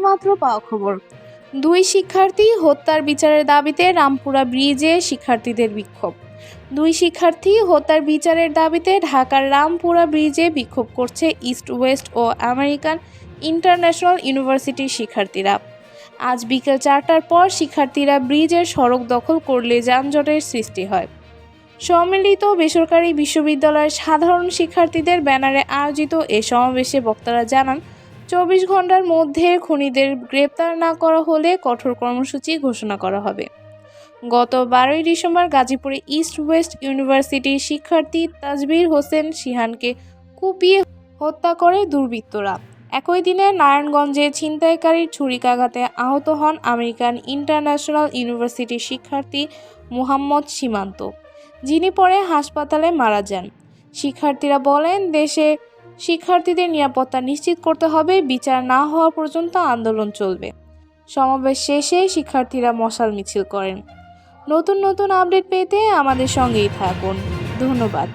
মাত্র পাওয়া খবর। 2 শিক্ষার্থী হত্যার বিচারের দাবিতে রামপুরা ব্রিজে শিক্ষার্থীদের বিক্ষোভ। 2 শিক্ষার্থী হত্যার বিচারের দাবিতে ঢাকার রামপুরা ব্রিজে বিক্ষোভ করছে ইস্ট ওয়েস্ট ও আমেরিকান ইন্টারন্যাশনাল ইউনিভার্সিটির শিক্ষার্থীরা। আজ বিকেল 4টার পর শিক্ষার্থীরা ব্রিজের সড়ক দখল করলে যানজটের সৃষ্টি হয়। সম্মিলিত বেসরকারি বিশ্ববিদ্যালয়ের সাধারণ শিক্ষার্থীদের ব্যানারে আয়োজিত এ সমাবেশে বক্তারা জানান, 24 ঘন্টার মধ্যে খুনিদের গ্রেপ্তার না করা হলে কঠোর কর্মসূচি ঘোষণা করা হবে। গত 12ই ডিসেম্বর গাজীপুরে ইস্ট ওয়েস্ট ইউনিভার্সিটির শিক্ষার্থী তাজবীর হোসেন শিহানকে কুপিয়ে হত্যা করে দুর্বৃত্তরা। একই দিনে নারায়ণগঞ্জে ছিনতাইকারীর ছুরিকাঘাতে আহত হন আমেরিকান ইন্টারন্যাশনাল ইউনিভার্সিটির শিক্ষার্থী মুহাম্মদ সীমান্ত, যিনি পরে হাসপাতালে মারা যান। শিক্ষার্থীরা বলেন, দেশে শিক্ষার্থীদের নিরাপত্তা নিশ্চিত করতে হবে, বিচার না হওয়া পর্যন্ত আন্দোলন চলবে। সমাবেশ শেষে শিক্ষার্থীরা মশাল মিছিল করেন। নতুন আপডেট পেতে আমাদের সঙ্গেই থাকুন। ধন্যবাদ।